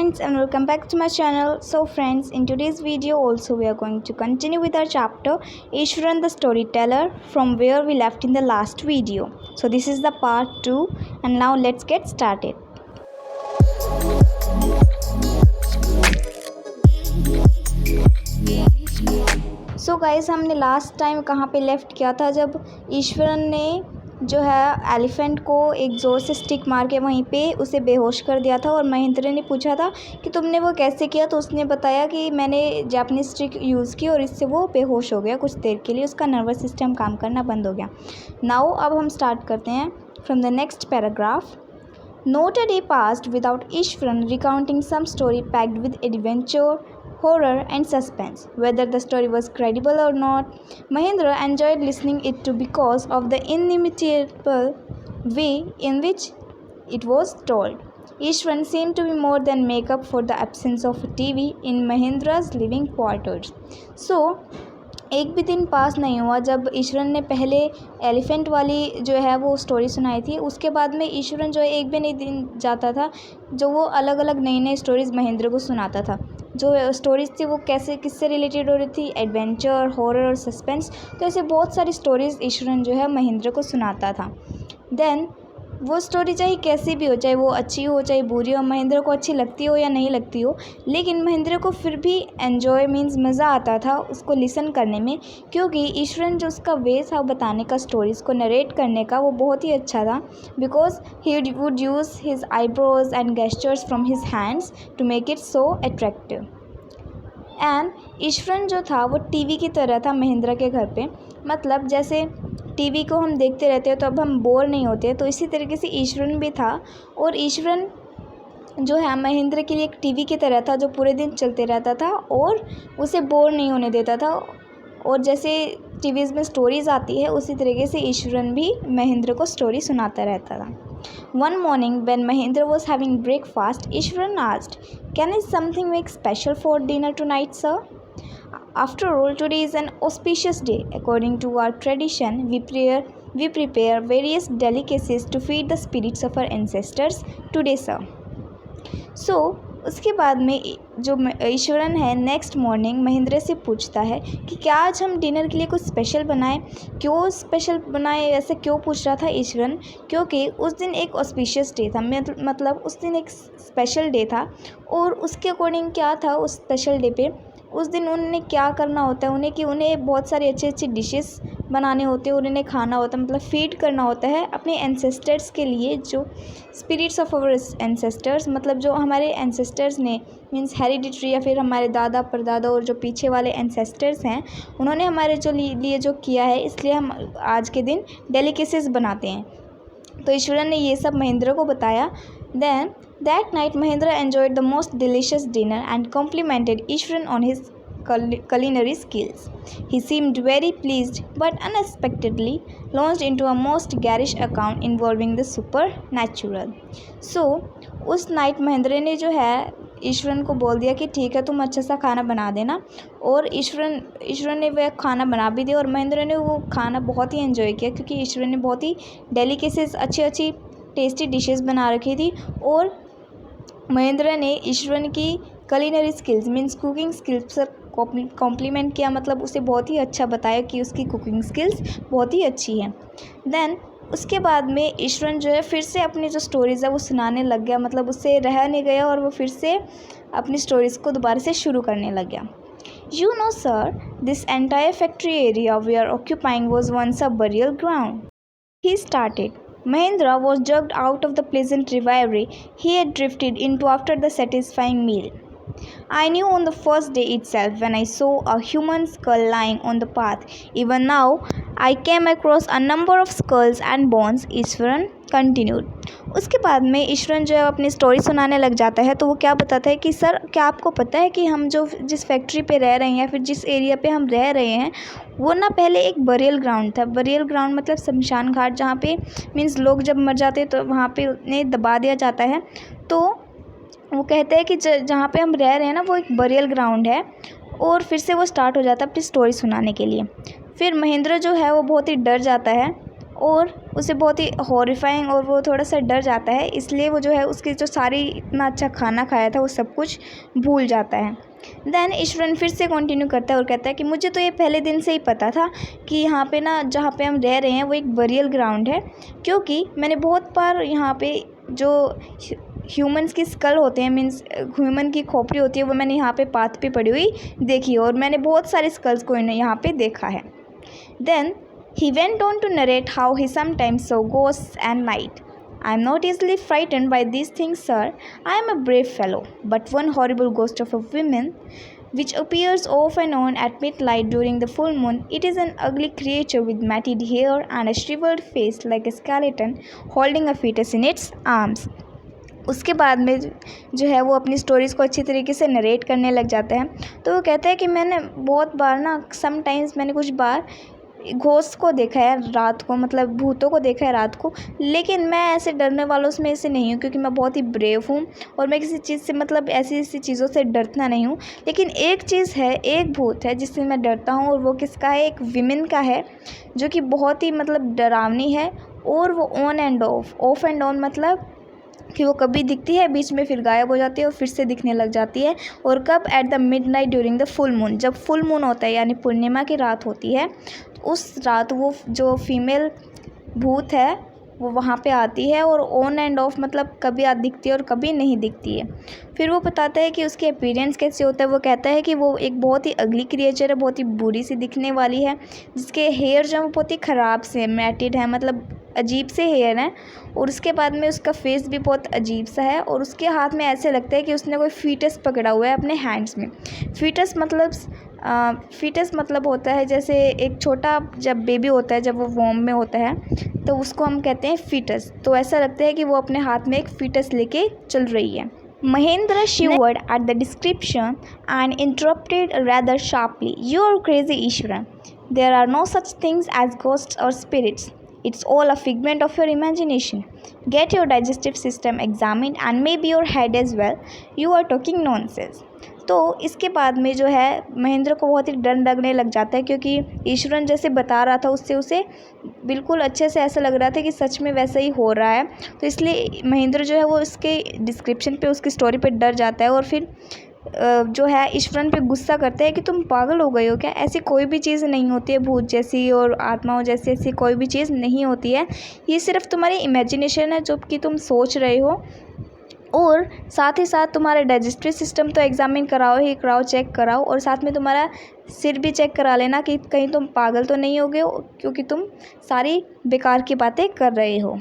friends, and welcome back to my channel. So friends, in today's video also we are going to continue with our chapter Ishwaran the Storyteller from where we left in the last video. So this is the part 2 and now let's get started. So guys, हमने last time कहाँ पे left किया था, जब ईश्वरन ने जो है elephant को एक ज़ोर से स्टिक मार के वहीं पे उसे बेहोश कर दिया था। और महेंद्र ने पूछा था कि तुमने वो कैसे किया, तो उसने बताया कि मैंने जापानीज स्टिक यूज़ की और इससे वो बेहोश हो गया। कुछ देर के लिए उसका नर्वस सिस्टम काम करना बंद हो गया। नाउ अब हम स्टार्ट करते हैं from the next paragraph. Not a day passed without Ishwaran recounting some story packed with adventure, horror and suspense. Whether the story was credible or not, Mahendra enjoyed listening it to because of the inimitable way in which it was told. Ishwaran seemed to be more than make up for the absence of a TV in Mahendra's living quarters. So, एक भी दिन पास नहीं हुआ जब ईश्वरन ने पहले elephant वाली जो है वो स्टोरी सुनाई थी। उसके बाद में ईश्वरन जो है एक भी नहीं दिन जाता था जो वो अलग अलग नई नई स्टोरीज़ महेंद्र को सुनाता था। जो स्टोरीज़ थी वो कैसे किससे रिलेटेड हो रही थी, एडवेंचर, हॉरर और सस्पेंस। तो ऐसे बहुत सारी स्टोरीज़ ईश्वरन जो है महेंद्र को सुनाता था। देन वो स्टोरी चाहे कैसी भी हो, चाहे वो अच्छी हो चाहे बुरी हो, महेंद्र को अच्छी लगती हो या नहीं लगती हो, लेकिन महेंद्र को फिर भी एन्जॉय मीन्स मज़ा आता था उसको लिसन करने में, क्योंकि ईश्वरन जो उसका वे था बताने का, स्टोरीज़ को नरेट करने का, वो बहुत ही अच्छा था। Because he would use his eyebrows and gestures from his hands to make it so attractive. And Iswaran जो था वो टीवी की तरह था महेंद्र के घर पे। मतलब जैसे टीवी को हम देखते रहते हैं तो अब हम बोर नहीं होते, तो इसी तरीके से ईश्वरन भी था। और ईश्वरन जो है महेंद्र के लिए एक टीवी की तरह था जो पूरे दिन चलते रहता था और उसे बोर नहीं होने देता था। और जैसे टीवीज़ में स्टोरीज़ आती है उसी तरीके से ईश्वरन भी महेंद्र को स्टोरी सुनाता रहता था। One morning when Mahendra was having breakfast, Ishwaran asked, "Can I something make special for dinner tonight, sir? After all, today is an auspicious day. According to our tradition, we prepare various delicacies to feed the spirits of our ancestors today, sir." So, उसके बाद में जो ईश्वरन है next morning Mahendra से पूछता है कि क्या आज हम डिनर के लिए कुछ स्पेशल बनाएं। क्यों स्पेशल बनाएं, ऐसे क्यों पूछ रहा था ईश्वरन, क्योंकि उस दिन एक ऑस्पिशियस डे था। मतलब उस दिन एक स्पेशल डे था और उसके अकॉर्डिंग क्या था उस स्पेशल डे पे उस दिन उन्हें क्या करना होता है, उन्हें बहुत सारी अच्छी अच्छी डिशेस बनाने होते हैं और उन्हें खाना होता है, मतलब फीड करना होता है अपने एंसेस्टर्स के लिए, जो स्पिरिट्स ऑफ आवर एंसेस्टर्स, मतलब जो हमारे एंसेस्टर्स ने मीन्स हेरिडिटरी या फिर हमारे दादा परदादा और जो पीछे वाले एंसेस्टर्स हैं उन्होंने हमारे जो लिए जो किया है, इसलिए हम आज के दिन डेलिकेसीज बनाते हैं। तो ईश्वरन ने ये सब महेंद्र को बताया। Then that night Mahendra enjoyed the most delicious dinner and complimented Iswaran on his culinary skills. He seemed very pleased but unexpectedly launched into a most garish account involving the supernatural. So उस night Mahendra ने जो है ईश्वरन को बोल दिया कि ठीक है तुम अच्छा सा खाना बना देना। और ईश्वरन ने वह खाना बना भी दिया और महेंद्र ने वो खाना बहुत ही एंजॉय किया, क्योंकि ईश्वरन ने बहुत ही डेलिकेसीज अच्छी अच्छी टेस्टी डिशेस बना रखी थी। और महेंद्र ने ईश्वरन की culinary skills means cooking skills पर कॉम्प्लीमेंट किया, मतलब उसे बहुत ही अच्छा बताया कि उसकी कुकिंग स्किल्स बहुत ही अच्छी है। देन उसके बाद में ईश्वरन जो है फिर से अपनी जो स्टोरीज़ है वो सुनाने लग गया, मतलब उससे रह नहीं गया और वो फिर से अपनी स्टोरीज़ को दोबारा से शुरू करने लग गया। You know, sir, this entire factory area we are occupying was once a burial ground. He started. Mahendra was jerked out of the pleasant reverie he had drifted into after the satisfying meal. I knew on the first day itself when I saw a human skull lying on the path. Even now, I came across a number of skulls and bones, Eswaran continued. उसके बाद में ईश्वरन जो है अपनी story सुनाने लग जाता है। तो वो क्या बताता है कि सर क्या आपको पता है कि हम जो जिस फैक्ट्री पे रह रहे हैं या फिर जिस एरिया पे हम रह रहे हैं वो ना पहले एक बरियल ग्राउंड था। बरियल ग्राउंड मतलब शमशान घाट, जहाँ पे मीन्स लोग जब मर जाते हैं तो वहाँ पे उन्हें दबा दिया जाता है। तो वो कहते हैं कि जहाँ पे हम रह रहे हैं ना वो एक बरियल ग्राउंड है। और फिर से वो स्टार्ट हो जाता है अपनी स्टोरी सुनाने के लिए। फिर महेंद्र जो है वो बहुत ही डर जाता है और उसे बहुत ही हॉरिफाइंग और वो थोड़ा सा डर जाता है, इसलिए वो जो है उसके जो सारी इतना अच्छा खाना खाया था वो सब कुछ भूल जाता है। देन ईश्वरन फिर से कंटिन्यू करता है और कहता है कि मुझे तो ये पहले दिन से ही पता था कि यहाँ पे ना, जहाँ पे हम रह रहे हैं वो एक बरियल ग्राउंड है, क्योंकि मैंने बहुत बार यहाँ पे जो ह्यूमंस की स्कल होते हैं, मीन्स ह्यूमन की खोपड़ी होती है, वो मैंने यहाँ पे पाथ पे पड़ी हुई देखी है और मैंने बहुत सारे स्कल्स को यहाँ पे देखा है। Then he went on to narrate how he sometimes saw ghosts at night. I am not easily frightened by these things, sir. I am a brave fellow. But one horrible ghost of a woman, which appears off and on at midnight during the full moon, it is an ugly creature with matted hair and a shriveled face like a skeleton holding a fetus in its arms. उसके बाद में जो है वो अपनी stories को अच्छी तरीके से नरेट करने लग जाते हैं। तो वो कहते हैं कि मैंने बहुत बार ना, समटाइम्स मैंने कुछ बार घोस्ट को देखा है रात को, मतलब भूतों को देखा है रात को, लेकिन मैं ऐसे डरने वालों में से नहीं हूँ, क्योंकि मैं बहुत ही ब्रेव हूँ और मैं किसी चीज़ से, मतलब ऐसी ऐसी चीज़ों से डरता नहीं हूँ। लेकिन एक चीज़ है, एक भूत है जिससे मैं डरता हूँ, और वो किसका है? एक विमेन का है, जो कि बहुत ही मतलब डरावनी है, और वो on end of and on, मतलब कि वो कभी दिखती है बीच में फिर गायब हो जाती है और फिर से दिखने लग जाती है। और कब? At the midnight during the full moon, जब फुल मून होता है यानी पूर्णिमा की रात होती है, उस रात वो जो फीमेल भूत है वो वहाँ पे आती है और ऑन एंड ऑफ, मतलब कभी दिखती है और कभी नहीं दिखती है। फिर वो बताता है कि उसके अपीयरेंस कैसे होता है। वो कहता है कि वो एक बहुत ही अगली क्रिएचर है, बहुत ही बुरी सी दिखने वाली है, जिसके हेयर जो है वो बहुत ही ख़राब से मैटेड है, मतलब अजीब से हेयर हैं, और उसके बाद में उसका फेस भी बहुत अजीब सा है, और उसके हाथ में ऐसे लगता है कि उसने कोई फीटस पकड़ा हुआ है अपने हैंड्स में। फीटस मतलब होता है जैसे एक छोटा जब बेबी होता है, जब वो वॉर्म में होता है तो उसको हम कहते हैं फीटस। तो ऐसा लगता है कि वो अपने हाथ में एक फीटस लेके चल रही है। Mahendra shivered at the description and interrupted rather sharply. You are crazy, Ishvara. There are no such things as ghosts or spirits. It's all a figment of your imagination. Get your digestive system examined and maybe your head as well. You are talking nonsense. तो इसके बाद में जो है महेंद्र को बहुत ही डर लगने लग जाता है, क्योंकि ईश्वरन जैसे बता रहा था उससे उसे बिल्कुल अच्छे से ऐसा लग रहा था कि सच में वैसा ही हो रहा है। तो इसलिए महेंद्र जो है वो उसके डिस्क्रिप्शन पे, उसकी स्टोरी पे डर जाता है और फिर जो है ईश्वरन पे गुस्सा करता है कि तुम पागल हो गए हो क्या? ऐसी कोई भी चीज़ नहीं होती है भूत जैसी और आत्माओं जैसी, ऐसी कोई भी चीज़ नहीं होती है। ये सिर्फ तुम्हारी इमेजिनेशन है जो कि तुम सोच रहे हो। और साथ ही साथ तुम्हारा डाइजेस्टिव सिस्टम तो एग्जामिन कराओ ही कराओ, चेक कराओ, और साथ में तुम्हारा सिर भी चेक करा लेना कि कहीं तुम पागल तो नहीं हो गए हो, क्योंकि तुम सारी बेकार की बातें कर रहे हो।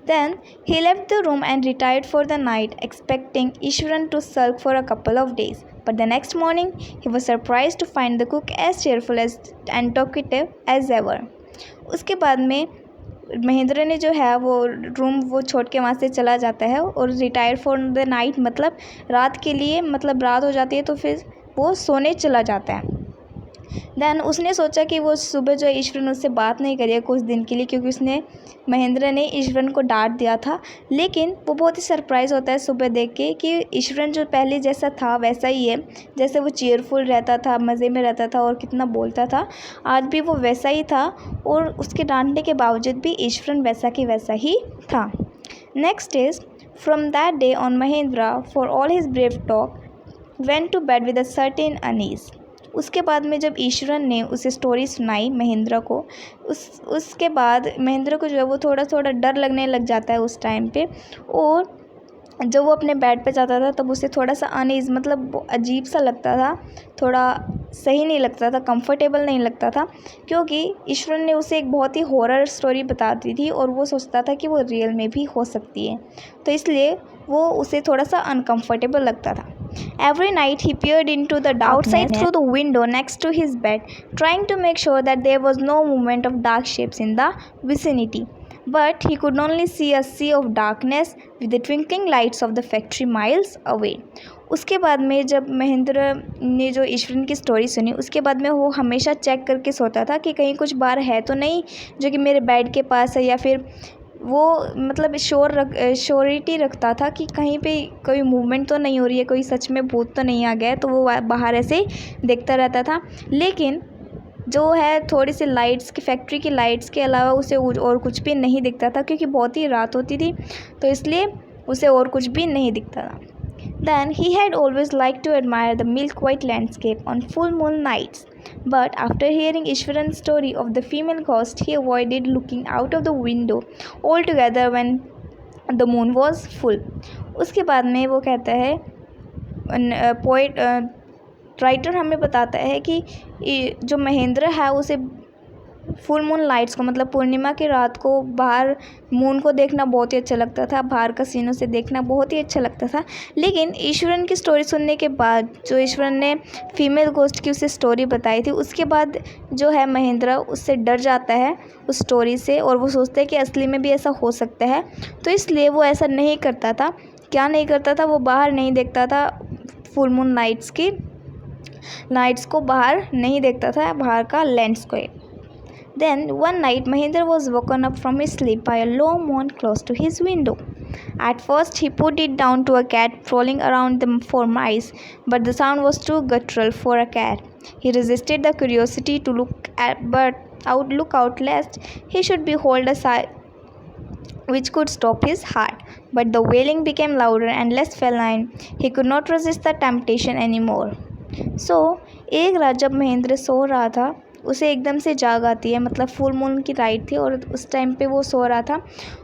Then he left the room and retired for the night, expecting Ishwaran to sulk for a couple of days. But the next morning, he was surprised to find the cook as cheerful and talkative as ever. उसके बाद में महेंद्र ने जो है वो room वो छोड़ के वहाँ से चला जाता है और रिटायर फॉर द नाइट, मतलब रात के लिए, मतलब रात हो जाती है तो फिर वो सोने चला जाता है। देन उसने सोचा कि वो सुबह जो ईश्वरन उससे बात नहीं करेगा कुछ दिन के लिए, क्योंकि उसने महेंद्र ने ईश्वरन को डांट दिया था। लेकिन वो बहुत ही सरप्राइज़ होता है सुबह देख के कि ईश्वरन जो पहले जैसा था वैसा ही है, जैसे वो चीयरफुल रहता था, मज़े में रहता था और कितना बोलता था, आज भी वो वैसा ही था, और उसके डांटने के बावजूद भी ईश्वरन वैसा कि वैसा ही था। Next is from that day on Mahendra for all his brave talk went to bed with a certain unease. उसके बाद में जब ईश्वरन ने उसे स्टोरी सुनाई महेंद्र को, उसके बाद महेंद्र को जो है वो थोड़ा थोड़ा डर लगने लग जाता है उस टाइम पे, और जब वो अपने बेड पे जाता था तब उसे थोड़ा सा अनईज़, मतलब अजीब सा लगता था, थोड़ा सही नहीं लगता था, कंफर्टेबल नहीं लगता था, क्योंकि ईश्वरन ने उसे एक बहुत ही हॉरर स्टोरी बता दी थी और वो सोचता था कि वो रियल में भी हो सकती है, तो इसलिए वो उसे थोड़ा सा अनकंफर्टेबल लगता था। Every night he peered into the dark outside through the window next to his bed, trying to make sure that there was no movement of dark shapes in the vicinity. But he could only see a sea of darkness with the twinkling lights of the factory miles away. उसके बाद में जब महेंद्र ने जो ईश्वरन की story सुनी, उसके बाद में वो हमेशा चेक करके सोता था कि कहीं कुछ बार है तो नहीं जो कि मेरे बेड के पास है, या फिर वो मतलब श्योरिटी रखता था कि कहीं पे कोई मूवमेंट तो नहीं हो रही है, कोई सच में भूत तो नहीं आ गया है, तो वो बाहर ऐसे देखता रहता था। लेकिन जो है थोड़ी सी लाइट्स की, फैक्ट्री की लाइट्स के अलावा उसे और कुछ भी नहीं दिखता था, क्योंकि बहुत ही रात होती थी तो इसलिए उसे और कुछ भी नहीं दिखता था। Then he had always liked to admire the milk-white landscape on full moon nights. But after hearing Ishwaran's story of the female ghost, he avoided looking out of the window altogether when the moon was full. उसके बाद में वो कहता है, poet writer हमें बताता है कि जो महेंद्र है उसे फुल मून लाइट्स को, मतलब पूर्णिमा की रात को बाहर मून को देखना बहुत ही अच्छा लगता था, बाहर का सीन उसे देखना बहुत ही अच्छा लगता था। लेकिन ईश्वरन की स्टोरी सुनने के बाद, जो ईश्वरन ने फीमेल गोस्ट की उसे स्टोरी बताई थी, उसके बाद जो है महेंद्र उससे डर जाता है उस स्टोरी से, और वो सोचता है कि असली में भी ऐसा हो सकता है, तो इसलिए वो ऐसा नहीं करता था। क्या नहीं करता था? वो बाहर नहीं देखता था, फुल मून लाइट्स को बाहर नहीं देखता था, बाहर का landscape. Then one night Mahendra was woken up from his sleep by a low moan close to his window. At first he put it down to a cat prowling around the for mice, but the sound was too guttural for a cat. He resisted the curiosity to look out lest he should behold a sight which could stop his heart. But the wailing became louder and less feline. He could not resist the temptation anymore. So एक रात जब महेंद्र सो रहा था, उसे एकदम से जाग आती है, मतलब फुल मून की रात थी और उस टाइम पे वो सो रहा था,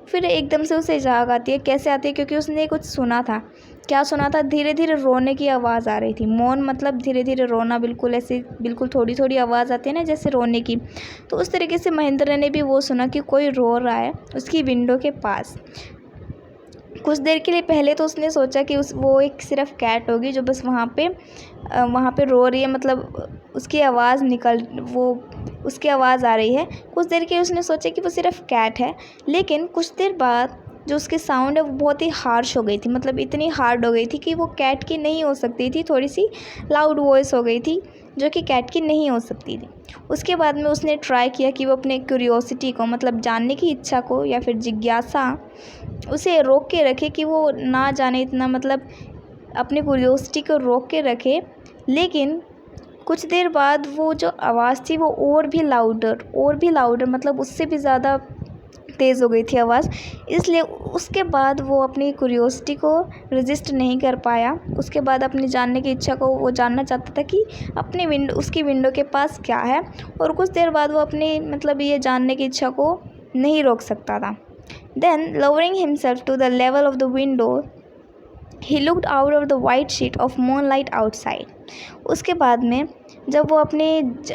फिर एकदम से उसे जाग आती है। कैसे आती है? क्योंकि उसने कुछ सुना था। क्या सुना था? धीरे धीरे रोने की आवाज़ आ रही थी। मौन मतलब धीरे धीरे रोना, बिल्कुल ऐसे, बिल्कुल थोड़ी थोड़ी आवाज़ आती है ना जैसे रोने की, तो उस तरीके से महेंद्र ने भी वो सुना कि कोई रो रहा है उसकी विंडो के पास। कुछ देर के लिए पहले तो उसने सोचा कि वो एक सिर्फ कैट होगी जो बस वहाँ पे रो रही है, मतलब उसकी आवाज़ आ रही है। कुछ देर के लिए उसने सोचा कि वो सिर्फ कैट है, लेकिन कुछ देर बाद जो उसकी साउंड है वो बहुत ही हार्श हो गई थी, मतलब इतनी हार्ड हो गई थी कि वो कैट की नहीं हो सकती थी, थोड़ी सी लाउड वॉइस हो गई थी जो कि कैट की नहीं हो सकती थी। उसके बाद में उसने ट्राई किया कि वो अपने क्यूरियोसिटी को, मतलब जानने की इच्छा को या फिर जिज्ञासा, उसे रोक के रखे कि वो ना जाने इतना, मतलब अपनी क्यूरियोसिटी को रोक के रखे। लेकिन कुछ देर बाद वो जो आवाज़ थी वो और भी लाउडर, मतलब उससे भी ज़्यादा तेज़ हो गई थी आवाज़। इसलिए उसके बाद वो अपनी क्यूरियोसिटी को रेजिस्ट नहीं कर पाया। उसके बाद अपनी जानने की इच्छा को वो जानना चाहता था कि उसकी विंडो के पास क्या है, और कुछ देर बाद वो अपनी, मतलब ये जानने की इच्छा को नहीं रोक सकता था। Then lowering himself to the level of the window, he looked out of the white sheet of moonlight outside. उसके बाद में जब वो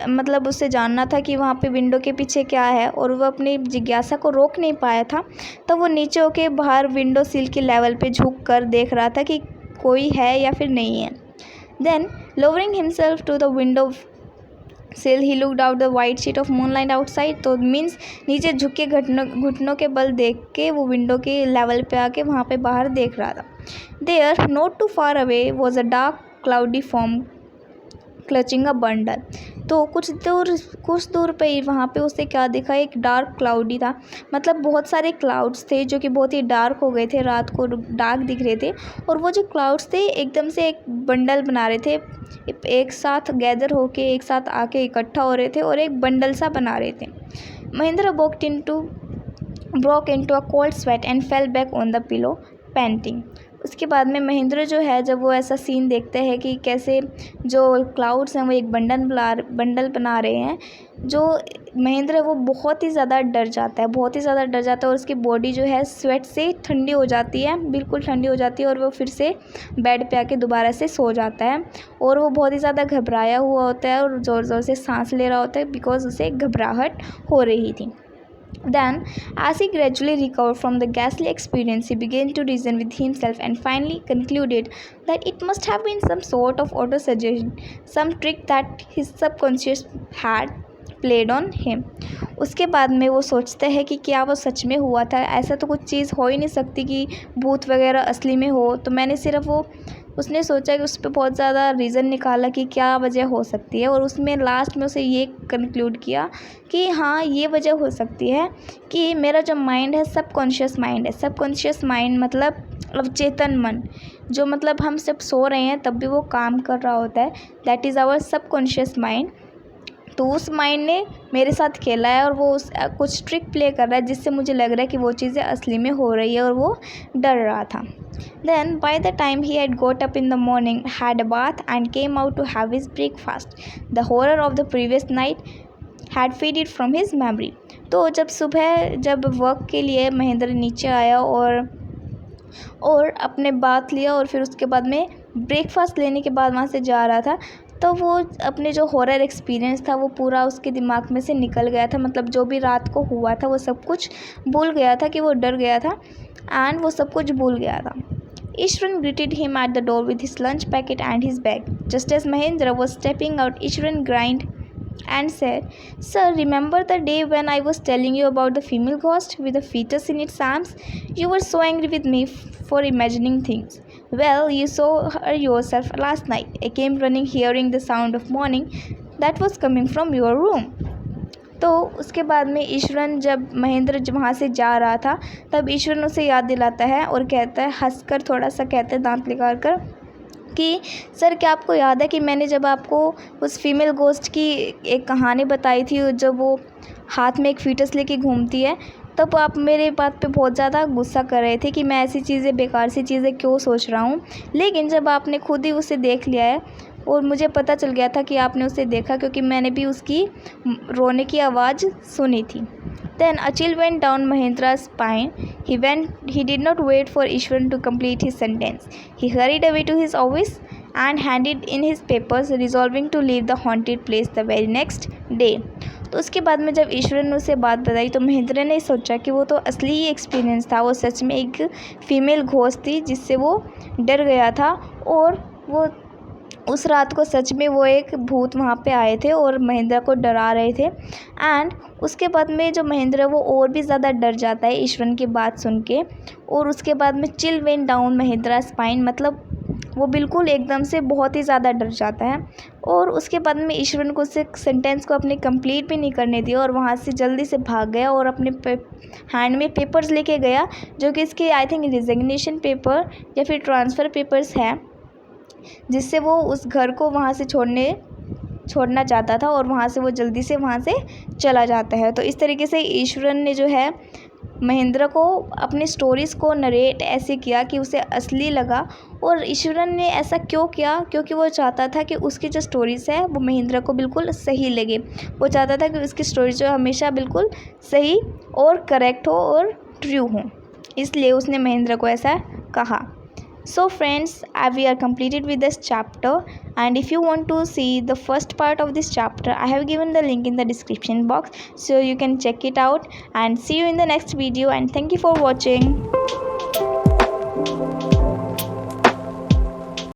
मतलब उससे जानना था कि वहाँ पे विंडो के पीछे क्या है, और वो अपनी जिज्ञासा को रोक नहीं पाया था, तब वो नीचे होके बाहर विंडो सील के लेवल पे झुक कर देख रहा था कि कोई है या फिर नहीं है। Then lowering himself to the window sill, he looked out the white sheet of moonlight outside. तो मीन्स नीचे झुक के घुटनों के बल देख के वो विंडो के लेवल पे आके वहाँ पे बाहर देख रहा था। There, not too far away, was a dark cloudy form clutching a bundle. तो कुछ दूर पे ही वहाँ पे उसे क्या दिखा? एक डार्क क्लाउडी था, मतलब बहुत सारे क्लाउड्स थे जो कि बहुत ही डार्क हो गए थे, रात को डार्क दिख रहे थे, और वो जो क्लाउड्स थे एकदम से एक बंडल बना रहे थे, एक साथ गैदर होके एक साथ आके इकट्ठा हो रहे थे और एक बंडल सा बना रहे थे। Mahendra broke into a cold sweat and fell back on the pillow, panting. उसके बाद में महेंद्र जो है, जब वो ऐसा सीन देखते हैं कि कैसे जो क्लाउड्स हैं वो एक बंडल बना रहे हैं, जो महेंद्र है वो बहुत ही ज़्यादा डर जाता है, और उसकी बॉडी जो है स्वेट से ठंडी हो जाती है, बिल्कुल ठंडी हो जाती है, और वो फिर से बेड पे आके दोबारा से सो जाता है, और वो बहुत ही ज़्यादा घबराया हुआ होता है और ज़ोर ज़ोर से सांस ले रहा होता है, बिकॉज उसे घबराहट हो रही थी। Then, as he gradually recovered from the ghastly experience, he began to reason with himself and finally concluded that it must have been some sort of auto-suggestion, some trick that his subconscious had played on him. उसके बाद में वो सोचते हैं कि क्या वो सच में हुआ था, ऐसा तो कुछ चीज़ हो ही नहीं सकती कि भूत वगैरह असली में हो। तो मैंने सिर्फ उसने सोचा कि उस पर बहुत ज़्यादा रीज़न निकाला कि क्या वजह हो सकती है, और उसमें लास्ट में उसे ये कंक्लूड किया कि हाँ, ये वजह हो सकती है कि मेरा जो माइंड है सबकॉन्शियस माइंड मतलब अवचेतन मन, जो मतलब हम सब सो रहे हैं तब भी वो काम कर रहा होता है, that is our subconscious mind. तो उस माइंड ने मेरे साथ खेला है और वो कुछ ट्रिक प्ले कर रहा है जिससे मुझे लग रहा है कि वो चीज़ें असली में हो रही है और वो डर रहा था। Then by the time he had got up in the morning, had a bath and came out to have his breakfast, the horror of the previous night had faded from his memory. तो जब सुबह जब work के लिए महेंद्र नीचे आया और अपने बात लिया और फिर उसके बाद में ब्रेकफास्ट लेने के बाद वहाँ से जा रहा था, तो वो अपने जो हॉरर एक्सपीरियंस था वो पूरा उसके दिमाग में से निकल गया था। मतलब जो भी रात को हुआ था वो सब कुछ भूल गया था कि वो डर गया था एंड वो सब कुछ भूल गया था। Ishwaran greeted him at the door with his lunch packet and his bag. Just as Mahendra was stepping out, Ishwaran grinned and said, "Sir, remember the day when I was telling you about the female ghost with a fetus in its arms? You were so angry with me for imagining things. Well, you saw her yourself last night. I came running hearing the sound of mourning that was coming from your room." तो उसके बाद में ईश्वरन जब महेंद्र वहाँ से जा रहा था तब ईश्वरन उसे याद दिलाता है और कहता है, हंसकर थोड़ा सा कहता है दांत निकाल कर कि सर क्या आपको याद है कि मैंने जब आपको उस फीमेल गोस्ट की एक कहानी बताई थी जब वो हाथ में एक फीटस लेके घूमती है, तब आप मेरे बात पे बहुत ज़्यादा गुस्सा कर रहे थे कि मैं ऐसी चीज़ें बेकार सी चीज़ें क्यों सोच रहा हूँ। लेकिन जब आपने खुद ही उसे देख लिया है और मुझे पता चल गया था कि आपने उसे देखा क्योंकि मैंने भी उसकी रोने की आवाज़ सुनी थी। Then a chill went down Mahendra's spine. He did not wait for Ishwaran to complete his sentence. He hurried away to his office and handed in his papers, resolving to leave the haunted place the very next day. तो उसके बाद में जब ईश्वरन ने उसे बात बताई तो महेंद्र ने सोचा कि वो तो असली ही एक्सपीरियंस था, वो सच में एक फ़ीमेल घोस्ट थी जिससे वो डर गया था और वो उस रात को सच में वो एक भूत वहाँ पे आए थे और महेंद्र को डरा रहे थे। एंड उसके बाद में जो महेंद्र वो और भी ज़्यादा डर जाता है ईश्वरन की बात सुन के और उसके बाद में chill went down Mahindra spine, मतलब वो बिल्कुल एकदम से बहुत ही ज़्यादा डर जाता है। और उसके बाद में ईश्वरन को उस सेंटेंस को अपने कंप्लीट भी नहीं करने दिया और वहाँ से जल्दी से भाग गया और अपने हैंड में पेपर्स लेके गया जो कि इसके आई थिंक रिजिग्नेशन पेपर या फिर ट्रांसफ़र पेपर्स हैं, जिससे वो उस घर को वहाँ से छोड़ना चाहता था और वहाँ से वो जल्दी से वहाँ से चला जाता है। तो इस तरीके से ईश्वरन ने जो है महेंद्र को अपनी स्टोरीज़ को नरेट ऐसे किया कि उसे असली लगा। और ईश्वरन ने ऐसा क्यों किया? क्योंकि वो चाहता था कि उसकी जो स्टोरीज़ है वो महेंद्र को बिल्कुल सही लगे। वो चाहता था कि उसकी स्टोरी जो हमेशा बिल्कुल सही और करेक्ट हो और ट्रू हो, इसलिए उसने महेंद्र को ऐसा कहा। So friends, we are completed with this chapter, and if you want to see the first part of this chapter, I have given the link in the description box, so you can check it out and see you in the next video, and thank you for watching.